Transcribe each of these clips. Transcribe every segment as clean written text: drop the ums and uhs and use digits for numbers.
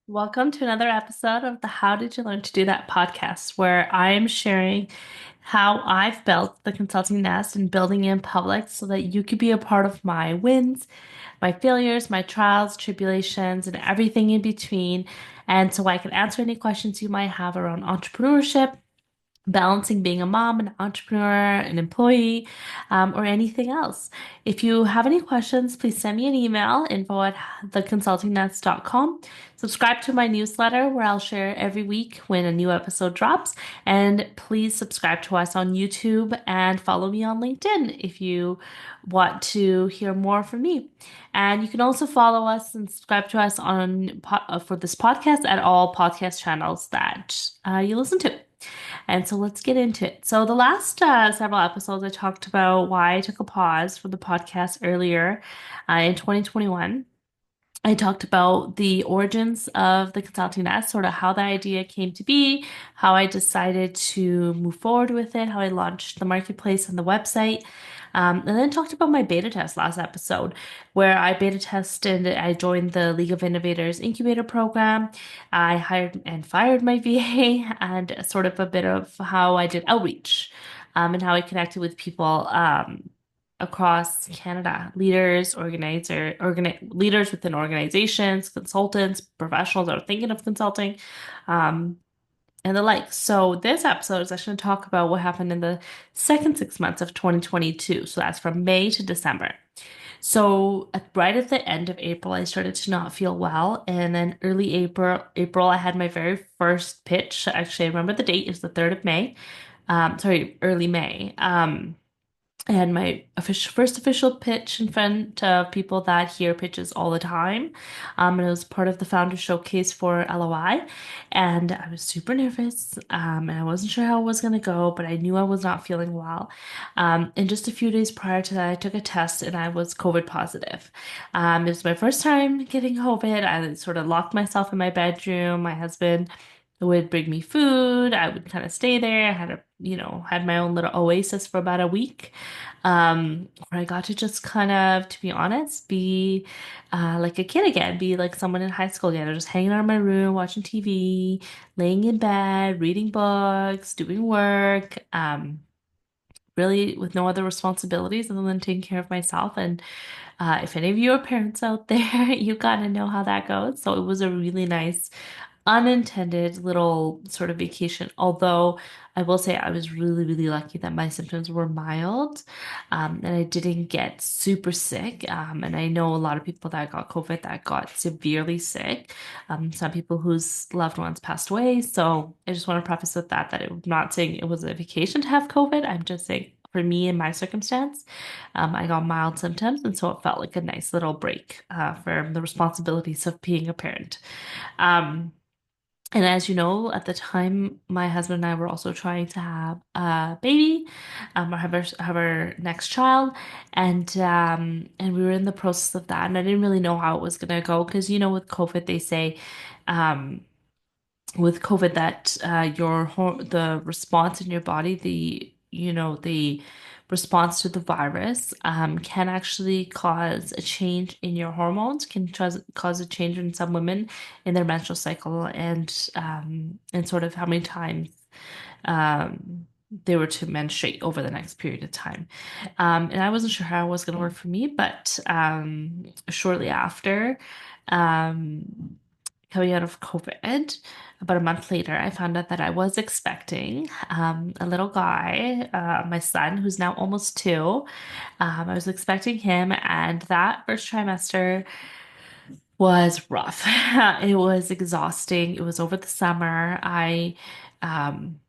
Welcome to another episode of the How Did You Learn to Do That podcast, where I am sharing how I've built the consulting nest and building it in public so that you could be a part of my wins, my failures, my trials, tribulations, and everything in between. And so I can answer any questions you might have around entrepreneurship, balancing being a mom, an entrepreneur, an employee, or anything else. If you have any questions, please send me an email, info@theconsultingnets.com. Subscribe to my newsletter where I'll share every week when a new episode drops. And please subscribe to us on YouTube and follow me on LinkedIn if you want to hear more from me. And you can also follow us and subscribe to us for this podcast at all podcast channels that you listen to. And so let's get into it. So the last several episodes, I talked about why I took a pause from the podcast earlier in 2021. I talked about the origins of the consulting nest, sort of how the idea came to be, how I decided to move forward with it, how I launched the marketplace and the website. And then talked about my beta test last episode, where I beta tested, I joined the League of Innovators incubator program. I hired and fired my VA and sort of a bit of how I did outreach, and how I connected with people, across Canada, leaders within organizations, consultants, professionals that are thinking of consulting, um, and the like. So this episode is actually going to talk about what happened in the second 6 months of 2022. So that's from May to December. So right at the end of April, I started to not feel well, and then early April, I had my very first pitch. Actually, I remember the date. It was the 3rd of May. Sorry, early May. I had my first official pitch in front of people that hear pitches all the time. And it was part of the founder showcase for LOI. And I was super nervous. And I wasn't sure how it was going to go, but I knew I was not feeling well. And just a few days prior to that, I took a test and I was COVID positive. It was my first time getting COVID. I sort of locked myself in my bedroom. My husband would bring me food. I would kind of stay there. I had had my own little oasis for about a week, where I got to just kind of, to be honest, be like a kid again, be like someone in high school again, just hanging out in my room, watching TV, laying in bed, reading books, doing work, really with no other responsibilities other than taking care of myself. And if any of you are parents out there, you gotta know how that goes. So it was a really nice unintended little sort of vacation. Although I will say I was really, really lucky that my symptoms were mild, and I didn't get super sick. And I know a lot of people that got COVID that got severely sick. Some people whose loved ones passed away. So I just want to preface with that I'm not saying it was a vacation to have COVID. I'm just saying for me in my circumstance, I got mild symptoms, and so it felt like a nice little break from the responsibilities of being a parent. Um, and as you know, at the time, my husband and I were also trying to have a baby, or have our next child, and we were in the process of that, and I didn't really know how it was gonna go because with COVID they say, um, with COVID that the response in your body, the response to the virus can actually cause a change in your hormones, can cause a change in some women in their menstrual cycle and sort of how many times they were to menstruate over the next period of time. And I wasn't sure how it was going to work for me, but shortly after, um, coming out of COVID, about a month later, I found out that I was expecting a little guy, my son, who's now almost 2. I was expecting him, and that first trimester was rough. It was exhausting. It was over the summer. Um,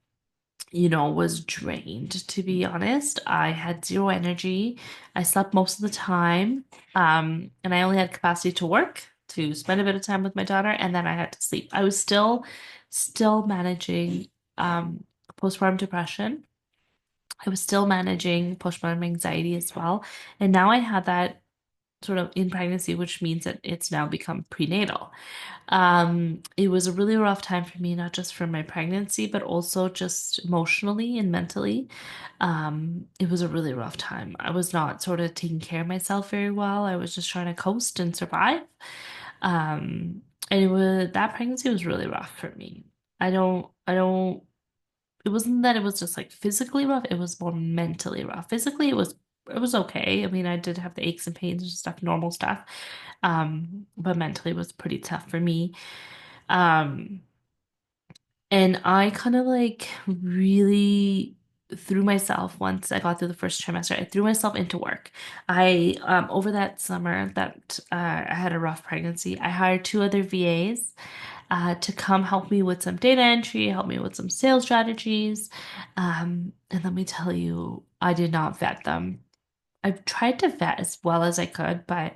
was drained, to be honest. I had zero energy. I slept most of the time. And I only had capacity to work, to spend a bit of time with my daughter, and then I had to sleep. I was still managing postpartum depression. I was still managing postpartum anxiety as well. And now I had that sort of in pregnancy, which means that it's now become prenatal. It was a really rough time for me, not just for my pregnancy, but also just emotionally and mentally. It was a really rough time. I was not sort of taking care of myself very well. I was just trying to coast and survive. Um, And that pregnancy was really rough for me. I don't, it wasn't that it was just like physically rough, it was more mentally rough. Physically, it was okay. I mean, I did have the aches and pains and stuff, normal stuff. But mentally it was pretty tough for me. Um, and I kind of like really threw myself once I got through the first trimester. I threw myself into work. I over that summer that I had a rough pregnancy, I hired two other VAs to come help me with some data entry, help me with some sales strategies. And let me tell you, I did not vet them. I've tried to vet as well as I could, but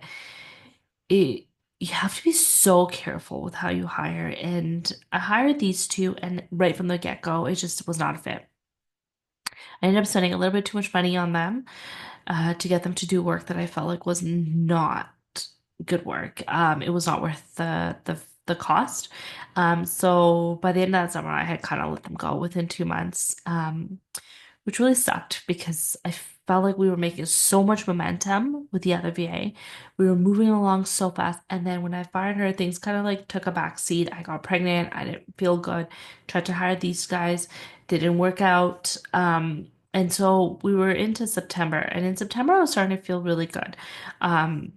it you have to be so careful with how you hire. And I hired these two, and right from the get-go, it just was not a fit. I ended up spending a little bit too much money on them to get them to do work that I felt like was not good work. It was not worth the cost. So by the end of that summer, I had kind of let them go within 2 months. Which really sucked because I felt like we were making so much momentum with the other VA. We were moving along so fast. And then when I fired her, things kind of like took a back seat. I got pregnant. I didn't feel good. Tried to hire these guys. Didn't work out. And so we were into September. And in September, I was starting to feel really good. Um,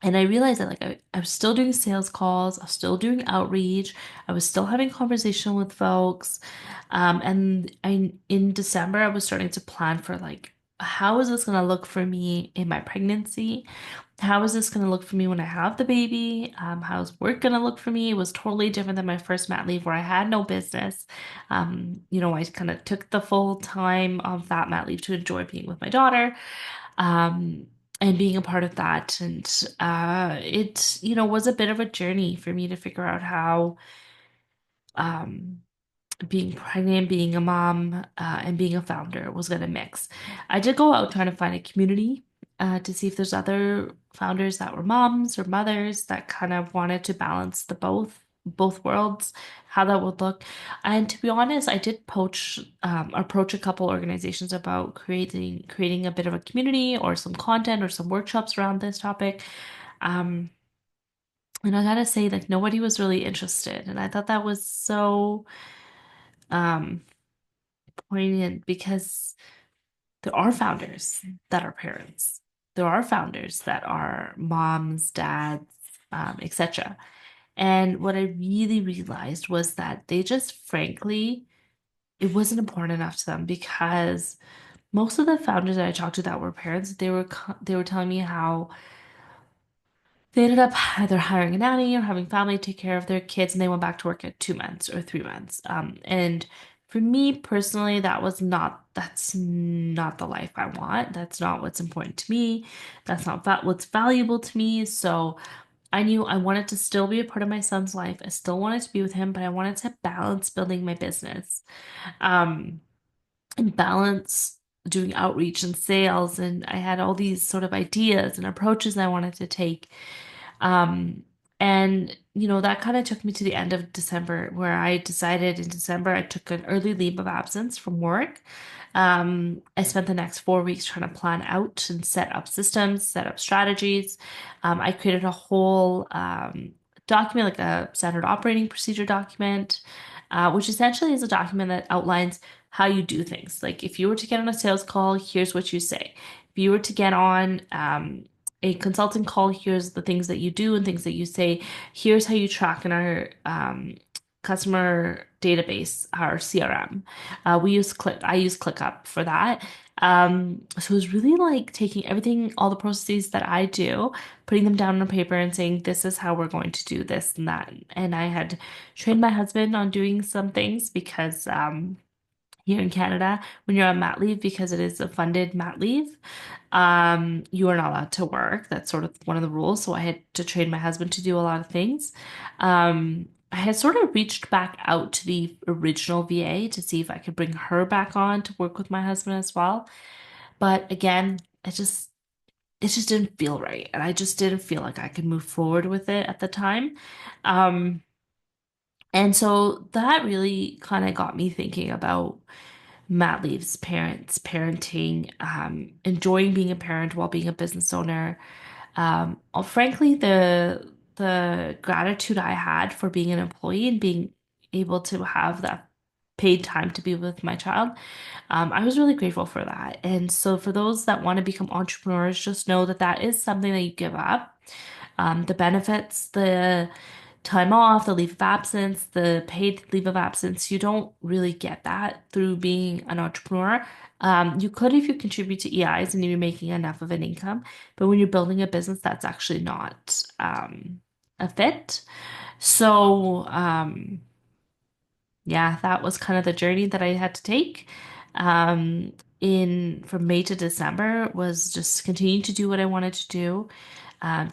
and I realized that I was still doing sales calls, I was still doing outreach, I was still having conversation with folks. And in December I was starting to plan for like how is this gonna look for me in my pregnancy? How is this gonna look for me when I have the baby? How's work gonna look for me? It was totally different than my first mat leave where I had no business. I kind of took the full time of that mat leave to enjoy being with my daughter um, and being a part of that. And it was a bit of a journey for me to figure out how um, being pregnant, being a mom, and being a founder was going to mix. I did go out trying to find a community to see if there's other founders that were moms or mothers that kind of wanted to balance the both worlds, how that would look. And to be honest, I did approach a couple organizations about creating a bit of a community or some content or some workshops around this topic. Um, and I gotta say, like nobody was really interested, and I thought that was so um poignant because there are founders that are parents. There are founders that are moms, dads, etc. And what I really realized was that they just frankly, it wasn't important enough to them because most of the founders that I talked to that were parents, they were telling me how they ended up either hiring a nanny or having family take care of their kids, and they went back to work at 2 months or 3 months. And for me personally, that's not the life I want. That's not what's important to me. That's not what's valuable to me. So I knew I wanted to still be a part of my son's life. I still wanted to be with him, but I wanted to balance building my business, um, and balance doing outreach and sales. And I had all these sort of ideas and approaches I wanted to take. Um, that kind of took me to the end of December, where I decided in December I took an early leave of absence from work. I spent the next 4 weeks trying to plan out and set up systems, set up strategies. I created a whole document, like a standard operating procedure document, which essentially is a document that outlines how you do things. Like if you were to get on a sales call, here's what you say. If you were to get on a consulting call, here's the things that you do and things that you say. Here's how you track in our customer database, our CRM. I use ClickUp for that. So it was really like taking everything, all the processes that I do, putting them down on paper and saying, this is how we're going to do this and that. And I had trained my husband on doing some things because here in Canada, when you're on mat leave, because it is a funded mat leave, you are not allowed to work. That's sort of one of the rules. So I had to train my husband to do a lot of things. I had sort of reached back out to the original VA to see if I could bring her back on to work with my husband as well. But again, it just didn't feel right. And I just didn't feel like I could move forward with it at the time. Um, and so that really kind of got me thinking about mat leaves, parents, parenting, enjoying being a parent while being a business owner. Frankly, the the gratitude I had for being an employee and being able to have that paid time to be with my child. I was really grateful for that. And so for those that want to become entrepreneurs, just know that that is something that you give up. The benefits, the time off, the leave of absence, the paid leave of absence, you don't really get that through being an entrepreneur. You could if you contribute to EIs and you're making enough of an income, but when you're building a business, that's actually not a fit. So, yeah, that was kind of the journey that I had to take. Um, in from May to December was just continuing to do what I wanted to do.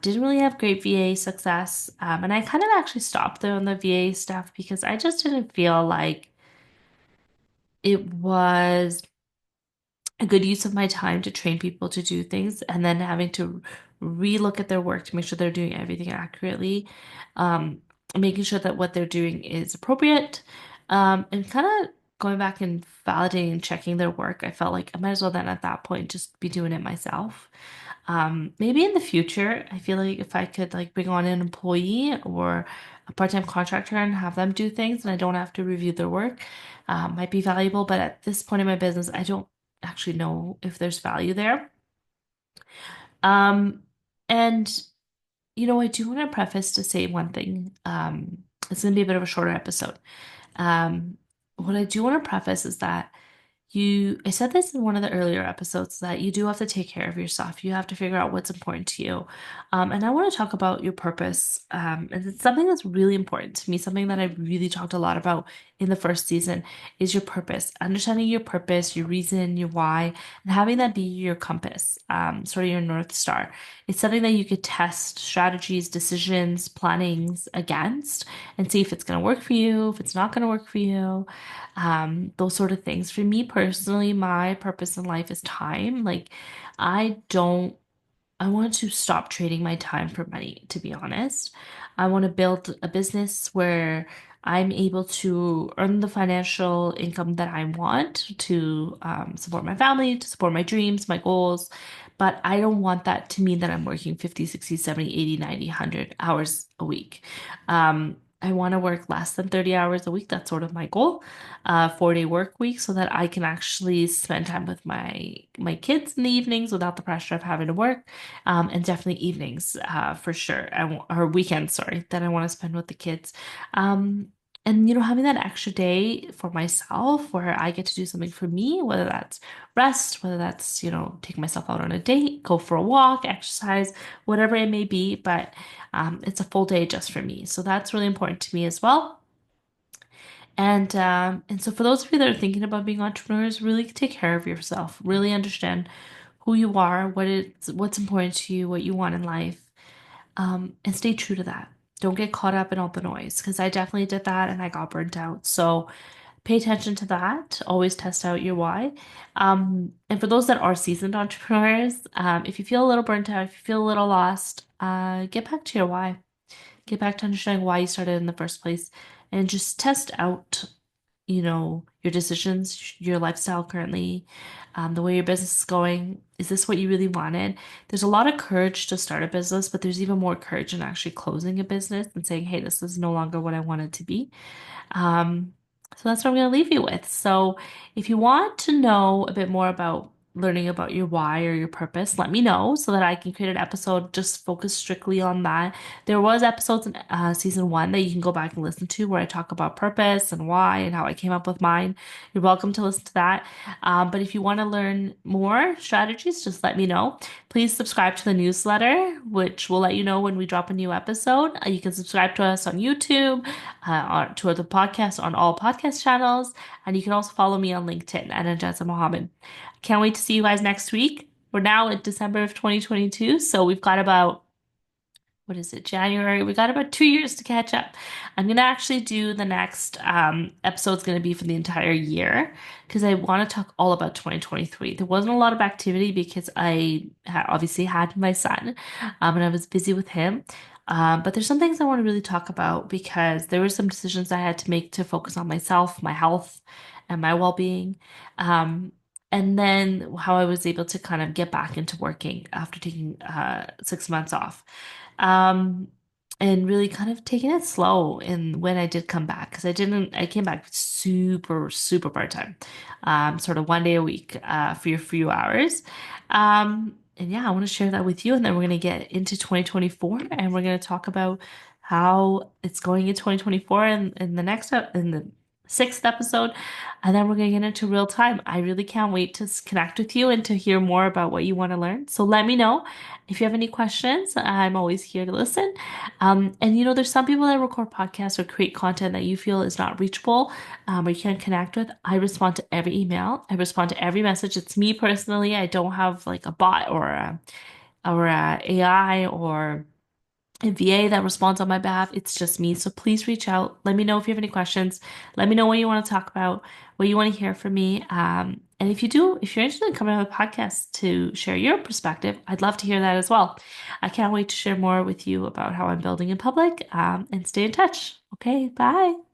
Didn't really have great VA success. And I kind of actually stopped there on the VA stuff because I just didn't feel like it was a good use of my time to train people to do things and then having to relook at their work to make sure they're doing everything accurately, um, making sure that what they're doing is appropriate, and kind of going back and validating and checking their work. I felt like I might as well then at that point just be doing it myself. Maybe in the future, I feel like if I could like bring on an employee or a part-time contractor and have them do things and I don't have to review their work, might be valuable. But at this point in my business, I don't actually know if there's value there. Um, and I do want to preface to say one thing. It's going to be a bit of a shorter episode. Um, what I do want to preface is that I said this in one of the earlier episodes that you do have to take care of yourself. You have to figure out what's important to you. And I want to talk about your purpose. And it's something that's really important to me, something that I really talked a lot about in the first season is your purpose, understanding your purpose, your reason, your why, and having that be your compass, sort of your North Star. It's something that you could test strategies, decisions, plannings against and see if it's going to work for you, if it's not going to work for you, those sort of things. For me personally, my purpose in life is time. Like, I don't, I want to stop trading my time for money, to be honest. I want to build a business where I'm able to earn the financial income that I want to support my family, to support my dreams, my goals. But I don't want that to mean that I'm working 50, 60, 70, 80, 90, 100 hours a week. I want to work less than 30 hours a week. That's sort of my goal. 4-day work week so that I can actually spend time with my kids in the evenings without the pressure of having to work. And definitely evenings, for sure. Or weekends, sorry, that I want to spend with the kids. Um, and having that extra day for myself where I get to do something for me, whether that's rest, whether that's, take myself out on a date, go for a walk, exercise, whatever it may be, but it's a full day just for me. So that's really important to me as well. And so for those of you that are thinking about being entrepreneurs, really take care of yourself. Really understand who you are, what's important to you, what you want in life, and stay true to that. Don't get caught up in all the noise because I definitely did that and I got burnt out. So pay attention to that. Always test out your why. And for those that are seasoned entrepreneurs, if you feel a little burnt out, if you feel a little lost, get back to your why. Get back to understanding why you started in the first place and just test out your decisions, your lifestyle currently, the way your business is going. Is this what you really wanted? There's a lot of courage to start a business, but there's even more courage in actually closing a business and saying, hey, this is no longer what I want it to be. Um, so that's what I'm going to leave you with. So if you want to know a bit more about learning about your why or your purpose, let me know so that I can create an episode just focused strictly on that. There was episodes in season 1 that you can go back and listen to where I talk about purpose and why and how I came up with mine. You're welcome to listen to that. But if you want to learn more strategies, just let me know. Please subscribe to the newsletter, which will let you know when we drop a new episode. You can subscribe to us on YouTube, to the podcast on all podcast channels, and you can also follow me on LinkedIn at Anjaza Mohammed. Can't wait to see you guys next week. We're now in December of 2022, so we've got about what is it, January? We got about 2 years to catch up. I'm gonna actually do the next episode's gonna be for the entire year because I want to talk all about 2023. There wasn't a lot of activity because I obviously had my son, and I was busy with him. But there's some things I want to really talk about because there were some decisions I had to make to focus on myself, my health, and my well-being. Um, and then how I was able to kind of get back into working after taking 6 months off. Um, and really kind of taking it slow in when I did come back because I came back super part-time, sort of 1 day a week, for your few hours. And yeah, I want to share that with you. And then we're going to get into 2024 and we're going to talk about how it's going in 2024 and in the in the sixth episode. And then we're going to get into real time. I really can't wait to connect with you and to hear more about what you want to learn. So let me know if you have any questions. I'm always here to listen. And there's some people that record podcasts or create content that you feel is not reachable, or you can't connect with. I respond to every email. I respond to every message. It's me personally. I don't have like a bot or a AI or a VA that responds on my behalf. It's just me. So please reach out. Let me know if you have any questions. Let me know what you want to talk about, what you want to hear from me. And if you're interested in coming on the podcast to share your perspective, I'd love to hear that as well. I can't wait to share more with you about how I'm building in public, and stay in touch. Okay, bye.